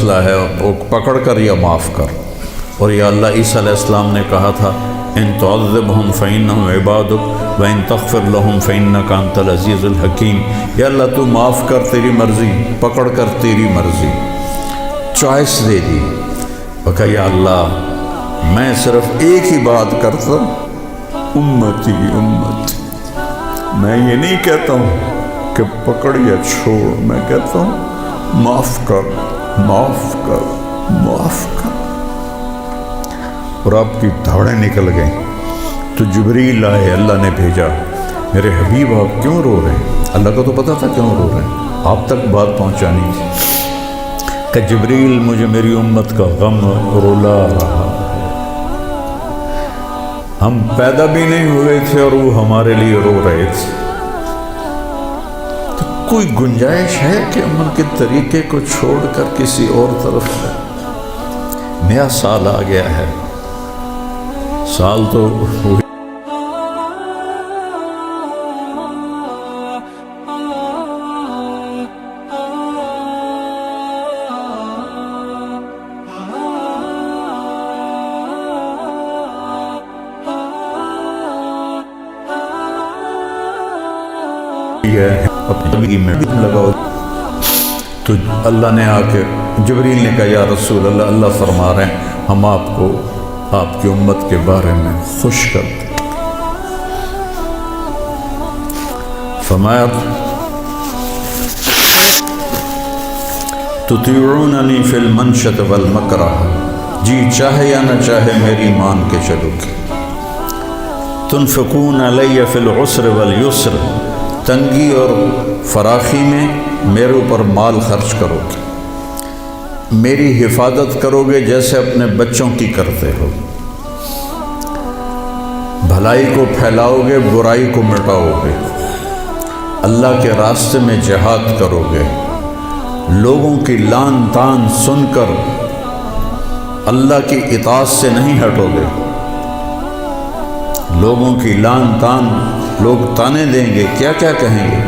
مسئلہ ہے، وہ پکڑ کر یا معاف کر۔ اور یا اللہ عیسیٰ علیہ السلام نے کہا تھا ان تعذبہم فإنہم عبادک وإن تغفر لہم فإنک انت العزیز الحکیم، یا اللہ تو معاف کر تیری مرضی، پکڑ کر تیری مرضی، چوائس دے دی۔ وہ کہا یا اللہ میں صرف ایک ہی بات کرتا ہوں، امتی امتی، میں یہ نہیں کہتا ہوں کہ پکڑ یا چھوڑ، میں کہتا ہوں معاف کر معاف کر معاف کر۔ اور آپ کی دھاڑیں نکل گئیں تو جبریل آئے، اللہ نے بھیجا، میرے حبیب آپ کیوں رو رہے ہیں؟ اللہ کو تو پتہ تھا کیوں رو رہے ہیں، آپ تک بات پہنچانی تھی کہ جبریل مجھے میری امت کا غم رلا رہا ہے، ہم پیدا بھی نہیں ہوئے تھے اور وہ ہمارے لیے رو رہے تھے۔ تو کوئی گنجائش ہے کہ امن کے طریقے کو چھوڑ کر کسی اور طرف ہے؟ نیا سال آ گیا ہے، سال تو اپنی میں لگاؤ۔ تو اللہ نے آ کے جبریل نے کہا یا رسول اللہ، اللہ فرما رہے ہیں ہم آپ کو آپ کی امت کے بارے میں خوش کر دیں۔ فرمایا تطیعوننی فی المنشط والمکرہ، جی چاہے یا نہ چاہے میری مان کے چلو گے۔ تنفقون علی فی العسر والیسر، تنگی اور فراخی میں میرے اوپر مال خرچ کرو گے، میری حفاظت کرو گے جیسے اپنے بچوں کی کرتے ہو، بھلائی کو پھیلاؤ گے، برائی کو مٹاؤ گے، اللہ کے راستے میں جہاد کرو گے، لوگوں کی لان تان سن کر اللہ کی اطاعت سے نہیں ہٹو گے، لوگوں کی لان تان، لوگ تانے دیں گے، کیا کیا کہیں گے۔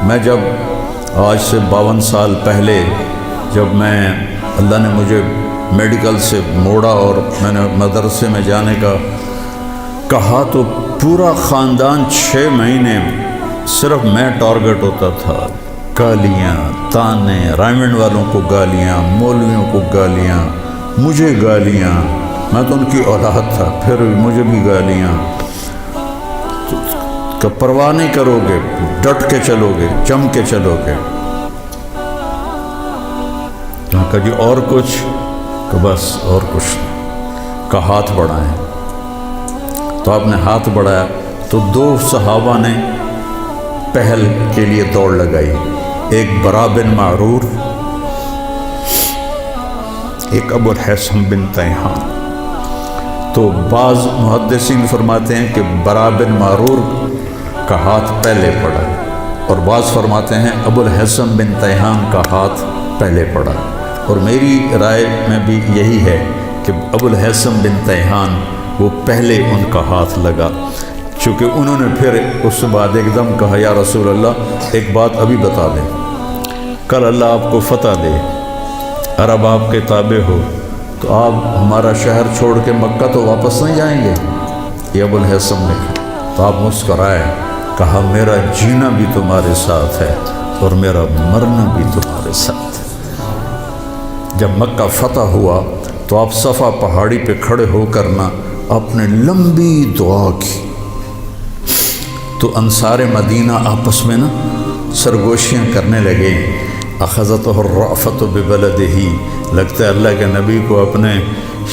میں جب آج سے 52 سال پہلے جب میں اللہ نے مجھے میڈیکل سے موڑا اور میں نے مدرسے میں جانے کا کہا تو پورا خاندان 6 مہینے صرف میں ٹارگٹ ہوتا تھا، گالیاں تانے، رائمنڈ والوں کو گالیاں، مولویوں کو گالیاں، مجھے گالیاں، میں تو ان کی اولاد تھا پھر مجھے بھی گالیاں۔ کہ پرواہ نہیں کرو گے، ڈٹ کے چلو گے، جم کے چلو گے۔ کہا جی اور کچھ؟ کہ بس اور کچھ نہیں، کہ ہاتھ بڑھائیں۔ تو آپ نے ہاتھ بڑھایا تو 2 صحابہ نے پہل کے لیے دوڑ لگائی، ایک برا بن معرور، ایک ابو الحسن بن تیہان۔ تو بعض محدثین فرماتے ہیں کہ برا بن معرور کا ہاتھ پہلے پڑا، اور بعض فرماتے ہیں ابو الحسن بن تیہان کا ہاتھ پہلے پڑا، اور میری رائے میں بھی یہی ہے کہ ابو الحسن بن تیہان وہ پہلے ان کا ہاتھ لگا، چونکہ انہوں نے پھر اس بعد ایک دم کہا یا رسول اللہ ایک بات ابھی بتا دیں، کل اللہ آپ کو فتح دے، عرب آپ کے تابع ہو تو آپ ہمارا شہر چھوڑ کے مکہ تو واپس نہیں جائیں گے؟ یہ ابو الحسن نے کہا، تو آپ مسکرائے، کہا میرا جینا بھی تمہارے ساتھ ہے اور میرا مرنا بھی تمہارے ساتھ ہے۔ جب مکہ فتح ہوا تو آپ صفا پہاڑی پہ کھڑے ہو کر نا آپ نے لمبی دعا کی، تو انصار مدینہ آپس میں نا سرگوشیاں کرنے لگے، اخذتہ الرأفۃ ببلدہ، لگتا ہے اللہ کے نبی کو اپنے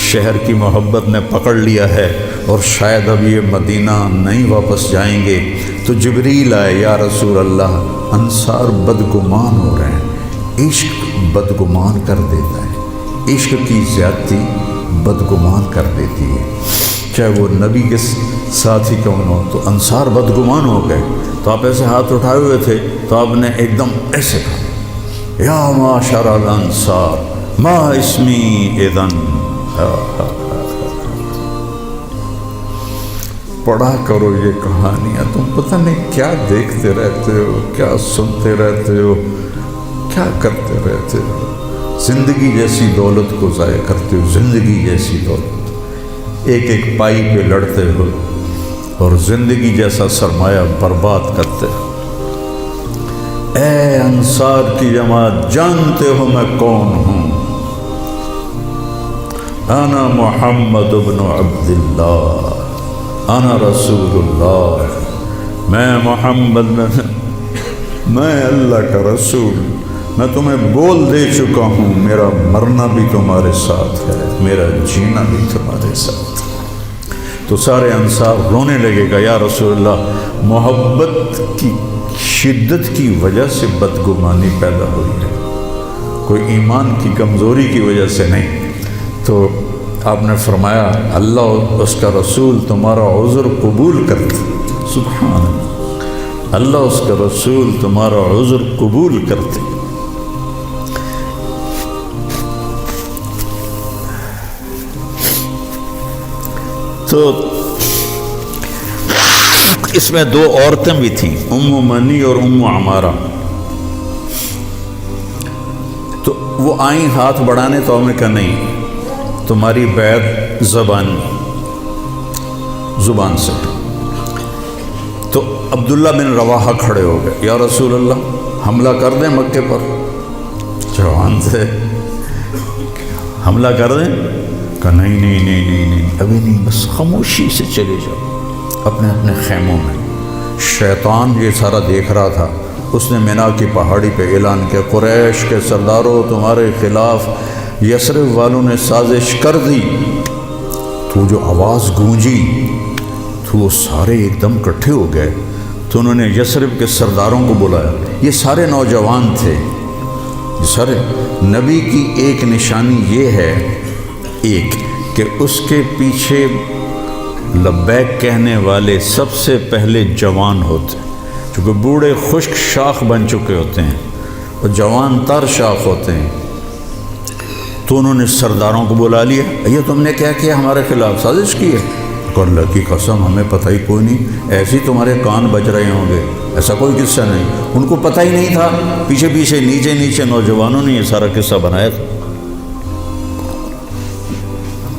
شہر کی محبت نے پکڑ لیا ہے اور شاید اب یہ مدینہ نہیں واپس جائیں گے۔ تو جبریل آئے، یا رسول اللہ انصار بدگمان ہو رہے ہیں، عشق بدگمان کر دیتا ہے، عشق کی زیادتی بدگمان کر دیتی ہے، چاہے وہ نبی کے ساتھ ہی کیوں نہ ہو۔ تو انصار بدگمان ہو گئے، تو آپ ایسے ہاتھ اٹھائے ہوئے تھے تو آپ نے ایک دم ایسے کہا یا معاشر الانصار ما اسمی اذن۔ پڑھا کرو یہ کہانیاں، تم پتہ نہیں کیا دیکھتے رہتے ہو، کیا سنتے رہتے ہو، کیا کرتے رہتے ہو۔ زندگی جیسی دولت کو ضائع کرتے ہو، زندگی جیسی دولت، ایک ایک پائی پہ لڑتے ہو اور زندگی جیسا سرمایہ برباد کرتے ہو۔ اے انصار کی جماعت، جانتے ہو میں کون ہوں؟ انا محمد بن عبداللہ، انا رسول اللہ، میں محمد میں اللہ کا رسول، میں تمہیں بول دے چکا ہوں، میرا مرنا بھی تمہارے ساتھ ہے، میرا جینا بھی تمہارے ساتھ ہے۔ تو سارے انصار رونے لگے گا، یا رسول اللہ، محبت کی شدت کی وجہ سے بدگمانی پیدا ہوئی ہے، کوئی ایمان کی کمزوری کی وجہ سے نہیں۔ تو آپ نے فرمایا اللہ اور اس کا رسول تمہارا عذر قبول کرتے، سبحان اللہ، اللہ اس کا رسول تمہارا عذر قبول کرتے۔ تو اس میں دو عورتیں بھی تھیں، ام منی اور ام عمارہ۔ تو وہ آئیں ہاتھ بڑھانے، تو ہم نے کہا نہیں، تمہاری بیعت زبان سے۔ تو عبداللہ بن رواحہ کھڑے ہو گئے، یا رسول اللہ حملہ کر دیں مکے پر؟ جوان تھے، حملہ کر دیں؟ کہا نہیں نہیں نہیں نہیں نہیں، ابھی نہیں، بس خاموشی سے چلے جاؤ اپنے اپنے خیموں میں۔ شیطان یہ سارا دیکھ رہا تھا، اس نے مینا کی پہاڑی پہ اعلان کیا، قریش کے سرداروں، تمہارے خلاف یثرب والوں نے سازش کر دی۔ تو جو آواز گونجی تو وہ سارے ایک دم اکٹھے ہو گئے، تو انہوں نے یثرب کے سرداروں کو بلایا، یہ سارے نوجوان تھے، سارے۔ نبی کی ایک نشانی یہ ہے، ایک کہ اس کے پیچھے لبیک کہنے والے سب سے پہلے جوان ہوتے ہیں، چونکہ بوڑھے خشک شاخ بن چکے ہوتے ہیں اور جوان تر شاخ ہوتے ہیں۔ تو انہوں نے سرداروں کو بلا لیا، یہ تم نے کیا کیا، ہمارے خلاف سازش کی ہے؟ کہ اللہ کی قسم ہمیں پتہ ہی کوئی نہیں، ایسے تمہارے کان بج رہے ہوں گے، ایسا کوئی قصہ نہیں۔ ان کو پتہ ہی نہیں تھا، پیچھے پیچھے نیچے نیچے نوجوانوں نے یہ سارا قصہ بنایا تھا۔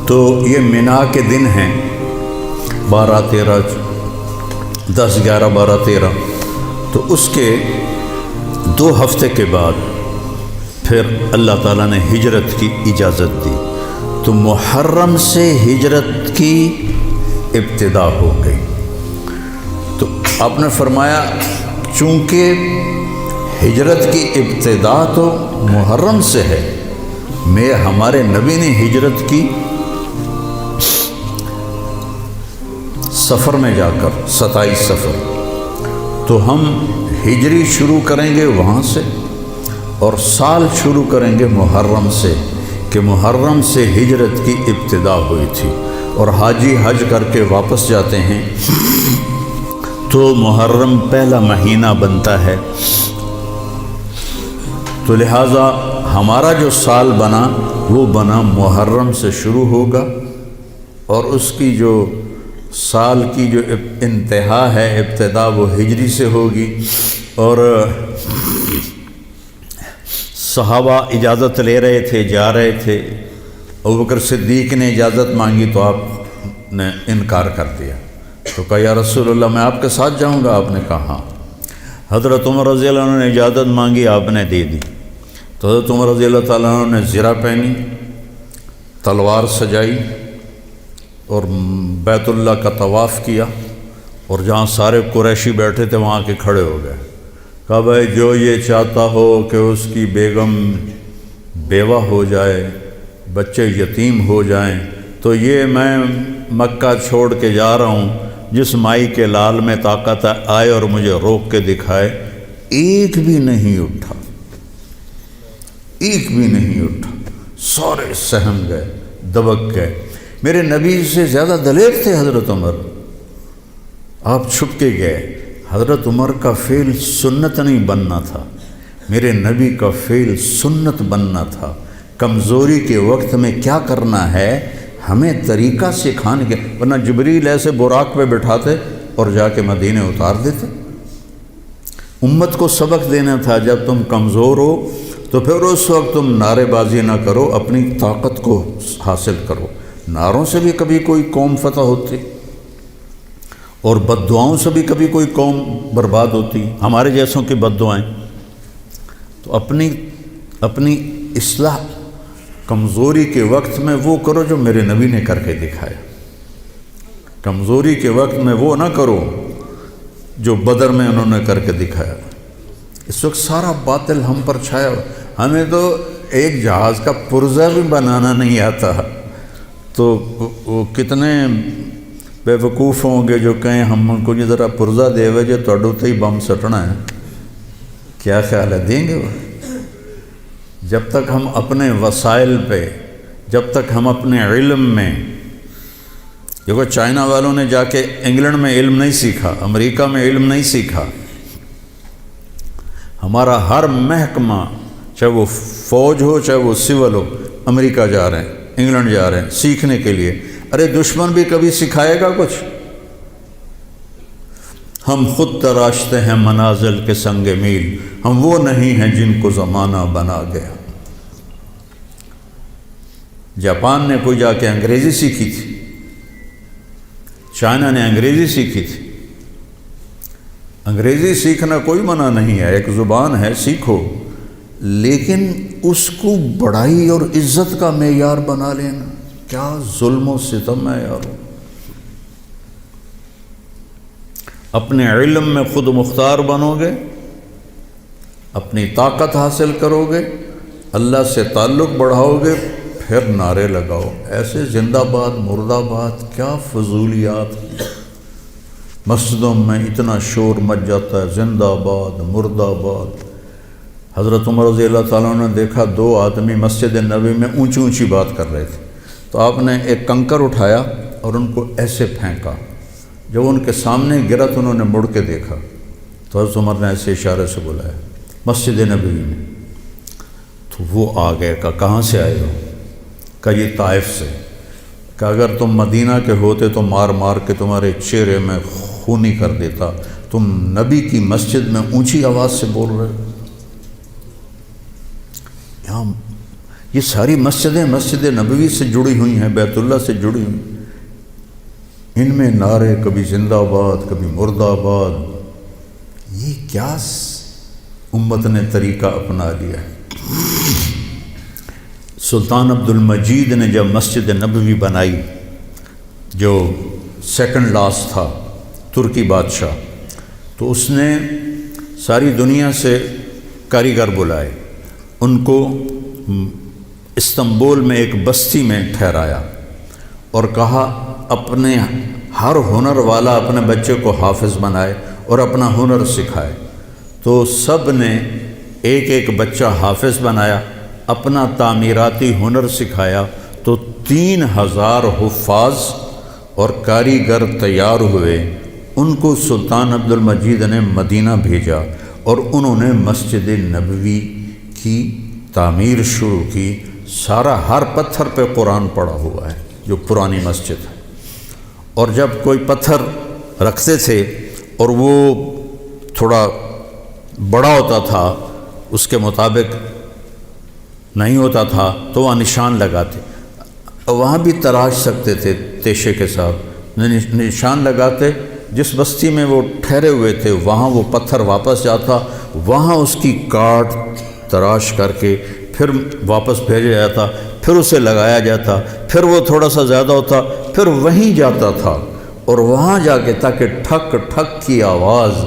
تو یہ مینا کے دن ہیں 12 13 10 11 12 13۔ تو اس کے 2 ہفتے کے بعد پھر اللہ تعالیٰ نے ہجرت کی اجازت دی، تو محرم سے ہجرت کی ابتدا ہو گئی۔ تو آپ نے فرمایا چونکہ ہجرت کی ابتدا تو محرم سے ہے، ہمارے نبی نے ہجرت کی سفر میں جا کر، 27 سفر، تو ہم ہجری شروع کریں گے وہاں سے، اور سال شروع کریں گے محرم سے، کہ محرم سے ہجرت کی ابتدا ہوئی تھی، اور حاجی حج کر کے واپس جاتے ہیں تو محرم پہلا مہینہ بنتا ہے۔ تو لہٰذا ہمارا جو سال بنا وہ بنا محرم سے شروع ہوگا، اور اس کی جو سال کی جو انتہا ہے، ابتدا، وہ ہجری سے ہوگی۔ اور صحابہ اجازت لے رہے تھے، جا رہے تھے، ابوبکر صدیق نے اجازت مانگی تو آپ نے انکار کر دیا، تو کہا یا رسول اللہ میں آپ کے ساتھ جاؤں گا؟ آپ نے کہا ہاں۔ حضرت عمر رضی اللہ عنہ نے اجازت مانگی، آپ نے دے دی، تو حضرت عمر رضی اللہ تعالیٰ عنہ نے زرہ پہنی، تلوار سجائی، اور بیت اللہ کا طواف کیا، اور جہاں سارے قریشی بیٹھے تھے وہاں کے کھڑے ہو گئے، کہا بھائی جو یہ چاہتا ہو کہ اس کی بیگم بیوہ ہو جائے، بچے یتیم ہو جائیں، تو یہ میں مکہ چھوڑ کے جا رہا ہوں، جس مائی کے لال میں طاقت آئے اور مجھے روک کے دکھائے۔ ایک بھی نہیں اٹھا، ایک بھی نہیں اٹھا، سارے سہم گئے، دبک گئے۔ میرے نبی سے زیادہ دلیر تھے حضرت عمر، آپ چھپ کے گئے۔ حضرت عمر کا فعل سنت نہیں بننا تھا، میرے نبی کا فعل سنت بننا تھا۔ کمزوری کے وقت میں کیا کرنا ہے ہمیں طریقہ سکھانے کے، ورنہ جبریل ایسے براق پہ بٹھاتے اور جا کے مدینے اتار دیتے۔ امت کو سبق دینا تھا، جب تم کمزور ہو تو پھر اس وقت تم نعرے بازی نہ کرو، اپنی طاقت کو حاصل کرو۔ نعروں سے بھی کبھی کوئی قوم فتح ہوتی اور بد دعاؤں سے بھی کبھی کوئی قوم برباد ہوتی، ہمارے جیسوں کی بد دعائیں۔ تو اپنی اصلاح کمزوری کے وقت میں وہ کرو جو میرے نبی نے کر کے دکھایا۔ کمزوری کے وقت میں وہ نہ کرو جو بدر میں انہوں نے کر کے دکھایا۔ اس وقت سارا باطل ہم پر چھایا ہوا، ہمیں تو ایک جہاز کا پرزہ بھی بنانا نہیں آتا، تو وہ کتنے بے وقوف ہوں گے جو کہیں ہم ان کو یہ ذرا پرزہ دے ہوئے جو توڑو تے ہی بم سٹنا ہے۔ کیا خیال ہے دیں گے وہ؟ جب تک ہم اپنے وسائل پہ، جب تک ہم اپنے علم میں، دیکھو چائنا والوں نے جا کے انگلینڈ میں علم نہیں سیکھا، امریکہ میں علم نہیں سیکھا۔ ہمارا ہر محکمہ، چاہے وہ فوج ہو چاہے وہ سول ہو، امریکہ جا رہے ہیں، انگلینڈ جا رہے ہیں سیکھنے کے لیے۔ ارے دشمن بھی کبھی سکھائے گا کچھ؟ ہم خود تراشتے ہیں منازل کے سنگ میل، ہم وہ نہیں ہیں جن کو زمانہ بنا گیا۔ جاپان نے کوئی جا کے انگریزی سیکھی تھی، چائنا نے انگریزی سیکھی تھی۔ انگریزی سیکھنا کوئی منع نہیں ہے، ایک زبان ہے، سیکھو، لیکن اس کو بڑائی اور عزت کا معیار بنا لینا کیا ظلم و ستم ہے یارو۔ اپنے علم میں خود مختار بنو گے، اپنی طاقت حاصل کرو گے، اللہ سے تعلق بڑھاؤ گے، پھر نعرے لگاؤ۔ ایسے زندہ باد مردہ باد کیا فضولیات، مسجدوں میں اتنا شور مچ جاتا ہے، زندہ باد مردہ باد۔ حضرت عمر رضی اللہ تعالیٰ نے دیکھا 2 آدمی مسجد نبوی میں اونچی اونچی بات کر رہے تھے، تو آپ نے ایک کنکر اٹھایا اور ان کو ایسے پھینکا، جب ان کے سامنے گرا تو انہوں نے مڑ کے دیکھا تو حضرت عمر نے ایسے اشارے سے بلایا مسجد نبوی میں، تو وہ آ گئے، کہاں سے آئے ہو؟ کہ یہ طائف سے۔ کہ اگر تم مدینہ کے ہوتے تو مار مار کے تمہارے چہرے میں خونی کر دیتا، تم نبی کی مسجد میں اونچی آواز سے بول رہے ہو۔ یہاں یہ ساری مسجدیں مسجد نبوی سے جڑی ہوئی ہیں، بیت اللہ سے جڑی ہوئی، ان میں نعرے کبھی زندہ باد کبھی مردہ باد، یہ کیا امت نے طریقہ اپنا لیا ہے۔ سلطان عبد المجید نے جب مسجد نبوی بنائی، جو سیکنڈ لاس تھا ترکی بادشاہ، تو اس نے ساری دنیا سے کاریگر بلائے، ان کو استنبول میں ایک بستی میں ٹھہرایا اور کہا اپنے ہر ہنر والا اپنے بچے کو حافظ بنائے اور اپنا ہنر سکھائے۔ تو سب نے ایک ایک بچہ حافظ بنایا، اپنا تعمیراتی ہنر سکھایا، تو 3000 حفاظ اور کاریگر تیار ہوئے۔ ان کو سلطان عبد المجید نے مدینہ بھیجا اور انہوں نے مسجد نبوی کی تعمیر شروع کی۔ سارا ہر پتھر پہ قرآن پڑا ہوا ہے، جو پرانی مسجد ہے، اور جب کوئی پتھر رکھتے تھے اور وہ تھوڑا بڑا ہوتا تھا، اس کے مطابق نہیں ہوتا تھا تو وہاں نشان لگاتے، وہاں بھی تراش سکتے تھے تیشے کے ساتھ، نشان لگاتے۔ جس بستی میں وہ ٹھہرے ہوئے تھے وہاں وہ پتھر واپس جاتا، وہاں اس کی کاٹ تراش کر کے پھر واپس بھیجا جاتا، پھر اسے لگایا جاتا، پھر وہ تھوڑا سا زیادہ ہوتا، پھر وہیں جاتا تھا اور وہاں جا کے تاکہ ٹھک ٹھک کی آواز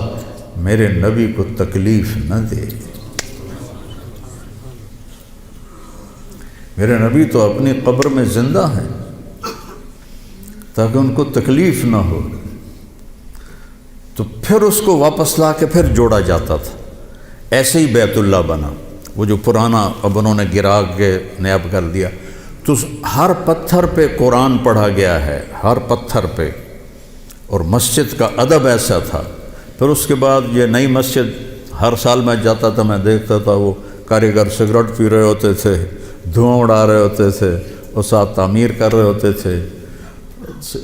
میرے نبی کو تکلیف نہ دے۔ میرے نبی تو اپنی قبر میں زندہ ہیں تاکہ ان کو تکلیف نہ ہو، تو پھر اس کو واپس لا کے پھر جوڑا جاتا تھا۔ ایسے ہی بیت اللہ بنا، وہ جو پرانا اب انہوں نے گرا کے نیاب کر دیا، تو ہر پتھر پہ قرآن پڑھا گیا ہے، ہر پتھر پہ، اور مسجد کا ادب ایسا تھا۔ پھر اس کے بعد یہ نئی مسجد، ہر سال میں جاتا تھا، میں دیکھتا تھا وہ کاریگر سگریٹ پی رہے ہوتے تھے، دھواں اڑا رہے ہوتے تھے، اور ساتھ تعمیر کر رہے ہوتے تھے۔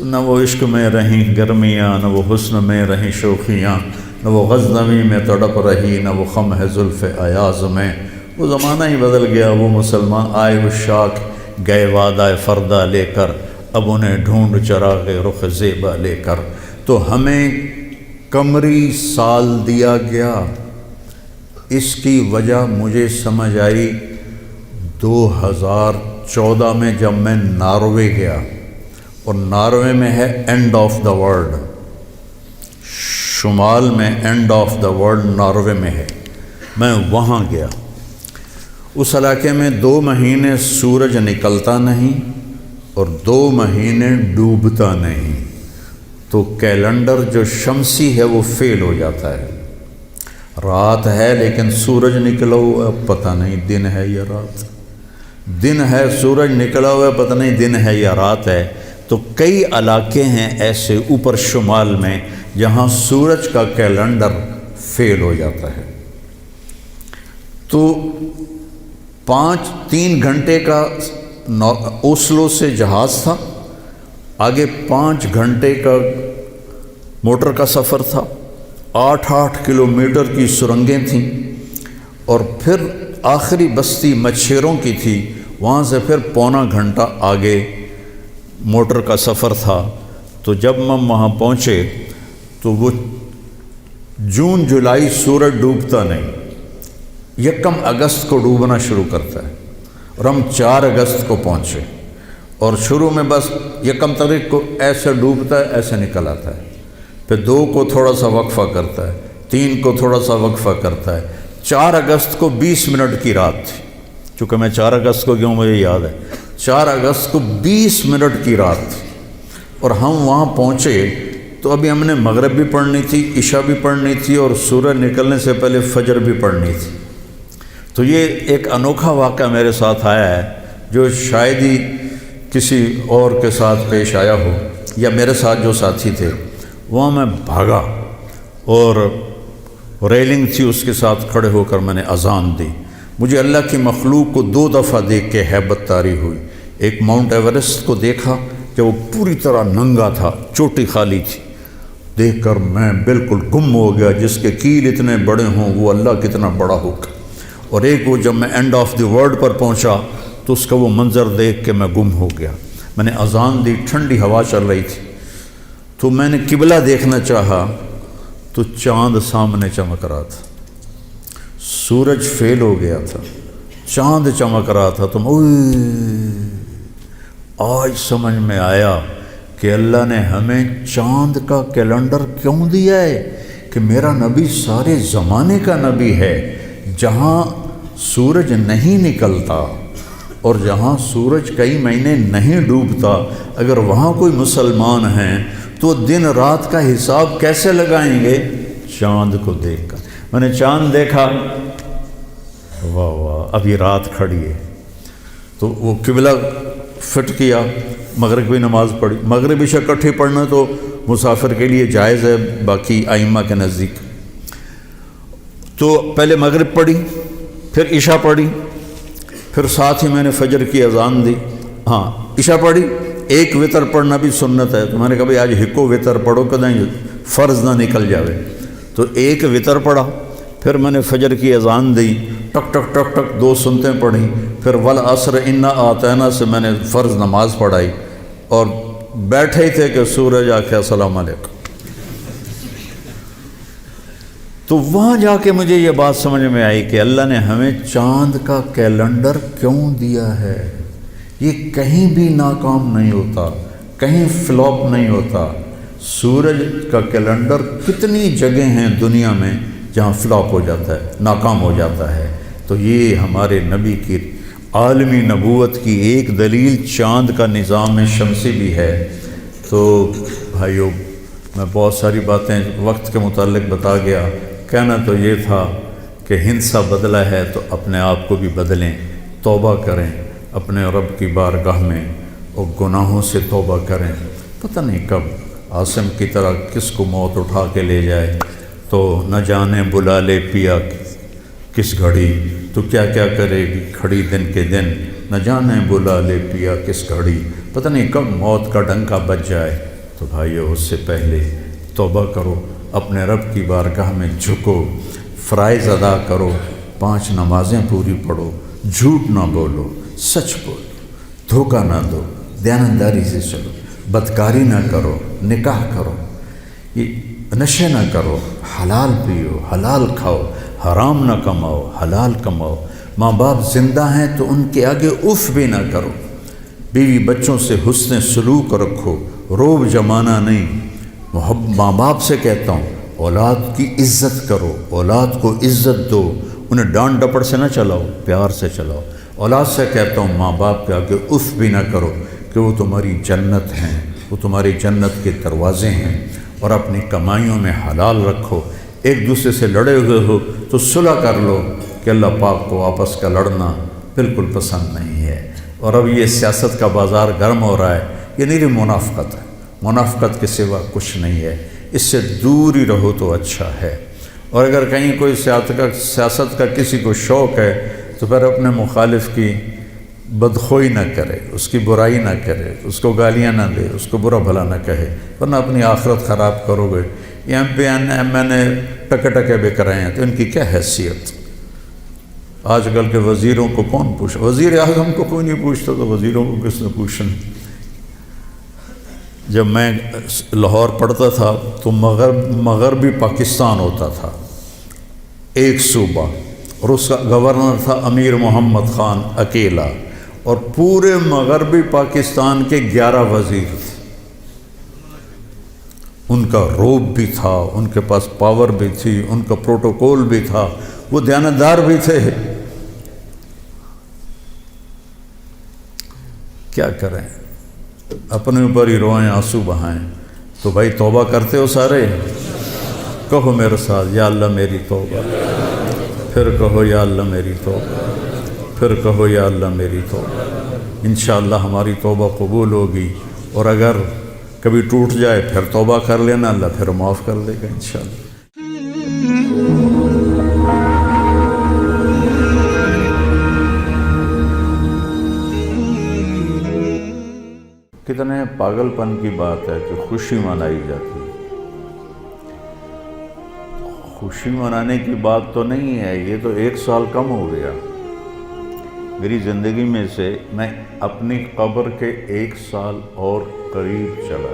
نہ وہ عشق میں رہیں گرمیاں، نہ وہ حسن میں رہیں شوخیاں، نہ وہ غزنوی میں تڑپ رہی، نہ وہ خم ہے زلف ایاز میں، وہ زمانہ ہی بدل گیا، وہ مسلمان آئے عشاق گئے وعدہ فردہ لے کر، اب انہیں ڈھونڈ چراغ رخ زیبا لے کر۔ تو ہمیں قمری سال دیا گیا، اس کی وجہ مجھے سمجھ آئی 2014 میں جب میں ناروے گیا، اور ناروے میں ہے اینڈ آف دا ورلڈ، شمال میں and of the world Norway میں ہے، میں وہاں گیا۔ اس علاقے میں 2 مہینے سورج نکلتا نہیں اور 2 مہینے ڈوبتا نہیں، تو کیلنڈر جو شمسی ہے وہ فیل ہو جاتا ہے، رات ہے لیکن سورج نکلا ہوا پتہ نہیں دن ہے یا رات، دن ہے سورج نکلا ہوا پتہ نہیں دن ہے یا رات ہے۔ تو کئی علاقے ہیں ایسے اوپر شمال میں جہاں سورج کا کیلنڈر فیل ہو جاتا ہے۔ تو 3 گھنٹے کا اوسلو سے جہاز تھا، آگے 5 گھنٹے کا موٹر کا سفر تھا، 8 کلومیٹر کی سرنگیں تھیں، اور پھر آخری بستی مچھیروں کی تھی، وہاں سے پھر 1.25 گھنٹہ آگے موٹر کا سفر تھا۔ تو جب ہم وہاں پہنچے تو وہ جون جولائی سورج ڈوبتا نہیں، 1 اگست کو ڈوبنا شروع کرتا ہے، اور ہم 4 اگست کو پہنچے، اور شروع میں بس 1 تاریخ کو ایسے ڈوبتا ہے ایسے نکل آتا ہے، پھر 2 کو تھوڑا سا وقفہ کرتا ہے، 3 کو تھوڑا سا وقفہ کرتا ہے۔ 4 اگست کو 20 منٹ کی رات تھی، چونکہ میں 4 اگست کو گیا ہوں مجھے یاد ہے، 4 اگست کو 20 منٹ کی رات تھی، اور ہم وہاں پہنچے تو ابھی ہم نے مغرب بھی پڑھنی تھی، عشاء بھی پڑھنی تھی، اور سورج نکلنے سے پہلے فجر بھی پڑھنی تھی۔ تو یہ ایک انوکھا واقعہ میرے ساتھ آیا ہے جو شاید ہی کسی اور کے ساتھ پیش آیا ہو، یا میرے ساتھ جو ساتھی تھے وہاں میں بھاگا، اور ریلنگ تھی اس کے ساتھ کھڑے ہو کر میں نے اذان دی۔ مجھے اللہ کی مخلوق کو 2 دفعہ دیکھ کے ہیبت طاری ہوئی۔ ایک ماؤنٹ ایورسٹ کو دیکھا کہ وہ پوری طرح ننگا تھا، چوٹی خالی تھی، دیکھ کر میں بالکل گم ہو گیا، جس کے کیل اتنے بڑے ہوں وہ اللہ کتنا بڑا ہوگا۔ اور ایک وہ جب میں اینڈ آف دی ورلڈ پر پہنچا تو اس کا وہ منظر دیکھ کے میں گم ہو گیا۔ میں نے اذان دی، ٹھنڈی ہوا چل رہی تھی، تو میں نے قبلہ دیکھنا چاہا تو چاند سامنے چمک رہا تھا، سورج فیل ہو گیا تھا، چاند چمک رہا تھا۔ تو آج سمجھ میں آیا کہ اللہ نے ہمیں چاند کا کیلنڈر کیوں دیا ہے، کہ میرا نبی سارے زمانے کا نبی ہے۔ جہاں سورج نہیں نکلتا اور جہاں سورج کئی مہینے نہیں ڈوبتا، اگر وہاں کوئی مسلمان ہیں تو دن رات کا حساب کیسے لگائیں گے؟ چاند کو دیکھ کر۔ میں نے چاند دیکھا، واہ واہ ابھی رات کھڑی ہے، تو وہ قبلہ فٹ کیا، مغرب کی نماز پڑھی۔ مغرب عشاء اکٹھے پڑھنا تو مسافر کے لیے جائز ہے باقی ائمہ کے نزدیک۔ تو پہلے مغرب پڑھی، پھر عشاء پڑھی، پھر ساتھ ہی میں نے فجر کی اذان دی۔ ہاں عشاء پڑھی، ایک وتر پڑھنا بھی سنت ہے، تو میں نے کہا بھائی آج ہکو وتر پڑھو کدیں فرض نہ نکل جاوے، تو ایک وتر پڑھا۔ پھر میں نے فجر کی اذان دی، ٹک ٹک ٹک ٹک 2 سنتیں پڑھی، پھر والعصر انا اعطینا سے میں نے فرض نماز پڑھائی، اور بیٹھے ہی تھے کہ سورج آ کے السلام علیکم۔ تو وہاں جا کے مجھے یہ بات سمجھ میں آئی کہ اللہ نے ہمیں چاند کا کیلنڈر کیوں دیا ہے۔ یہ کہیں بھی ناکام نہیں ہوتا، کہیں فلاپ نہیں ہوتا۔ سورج کا کیلنڈر کتنی جگہ ہیں دنیا میں جہاں فلاپ ہو جاتا ہے، ناکام ہو جاتا ہے۔ تو یہ ہمارے نبی کی عالمی نبوت کی ایک دلیل چاند کا نظام شمسی بھی ہے۔ تو بھائیو، میں بہت ساری باتیں وقت کے متعلق بتا گیا، کہنا تو یہ تھا کہ ہندسہ بدلا ہے تو اپنے آپ کو بھی بدلیں، توبہ کریں اپنے رب کی بارگاہ میں، اور گناہوں سے توبہ کریں۔ پتہ نہیں کب عاصم کی طرح کس کو موت اٹھا کے لے جائے، تو نہ جانے بلا لے پیا کس گھڑی، تو کیا کیا کرے گی کھڑی دن کے دن، نہ جانے بلا لے پیا کس گھڑی، پتہ نہیں کب موت کا ڈنکا بج جائے۔ تو بھائیو، اس سے پہلے توبہ کرو، اپنے رب کی بارگاہ میں جھکو، فرائض ادا کرو، 5 نمازیں پوری پڑھو، جھوٹ نہ بولو، سچ بولو، دھوکہ نہ دو، دیانتداری سے چلو، بدکاری نہ کرو، نکاح کرو، یہ نشے نہ کرو، حلال پیو، حلال کھاؤ، حرام نہ کماؤ، حلال کماؤ، ماں باپ زندہ ہیں تو ان کے آگے اف بھی نہ کرو، بیوی بچوں سے حسن سلوک رکھو، روب جمانا نہیں، ماں باپ سے کہتا ہوں اولاد کی عزت کرو، اولاد کو عزت دو، انہیں ڈانٹ ڈپٹ سے نہ چلاؤ، پیار سے چلاؤ۔ اولاد سے کہتا ہوں ماں باپ کے آگے اف بھی نہ کرو کہ وہ تمہاری جنت ہیں، وہ تمہاری جنت کے دروازے ہیں، اور اپنی کمائیوں میں حلال رکھو۔ ایک دوسرے سے لڑے ہوئے ہو تو صلح کر لو، کہ اللہ پاک کو آپس کا لڑنا بالکل پسند نہیں ہے۔ اور اب یہ سیاست کا بازار گرم ہو رہا ہے، یہ نیری منافقت ہے، منافقت کے سوا کچھ نہیں ہے، اس سے دور ہی رہو تو اچھا ہے۔ اور اگر کہیں کوئی سیاست کا کسی کو شوق ہے تو پھر اپنے مخالف کی بدخوئی نہ کرے، اس کی برائی نہ کرے، اس کو گالیاں نہ دے، اس کو برا بھلا نہ کہے، ورنہ اپنی آخرت خراب کرو گے۔ یہ ایم این اے ٹکے بک رہے ہیں تو ان کی کیا حیثیت؟ آج کل کے وزیروں کو کون پوچھا؟ وزیر اعظم کو کوئی نہیں پوچھتا تو وزیروں کو کس نے پوچھنا؟ جب میں لاہور پڑھتا تھا تو مغربی پاکستان ہوتا تھا ایک صوبہ، اور اس کا گورنر تھا امیر محمد خان اکیلا، اور پورے مغربی پاکستان کے 11 وزیر تھے۔ ان کا روب بھی تھا، ان کے پاس پاور بھی تھی، ان کا پروٹوکول بھی تھا، وہ دیانتدار بھی تھے۔ کیا کریں؟ اپنے اوپر ہی روئیں، آنسو بہائیں۔ تو بھائی توبہ کرتے ہو سارے؟ کہو میرے ساتھ، یا اللہ میری توبہ، پھر کہو یا اللہ میری توبہ، پھر کہو یا اللہ میری توبہ۔ انشاءاللہ ہماری توبہ قبول ہوگی، اور اگر کبھی ٹوٹ جائے پھر توبہ کر لینا، اللہ پھر معاف کر دے گا انشاءاللہ۔ کتنے پاگل پن کی بات ہے کہ خوشی منائی جاتی ہے۔ خوشی منانے کی بات تو نہیں ہے، یہ تو 1 سال کم ہو گیا میری زندگی میں سے، میں اپنی قبر کے 1 سال اور قریب چلا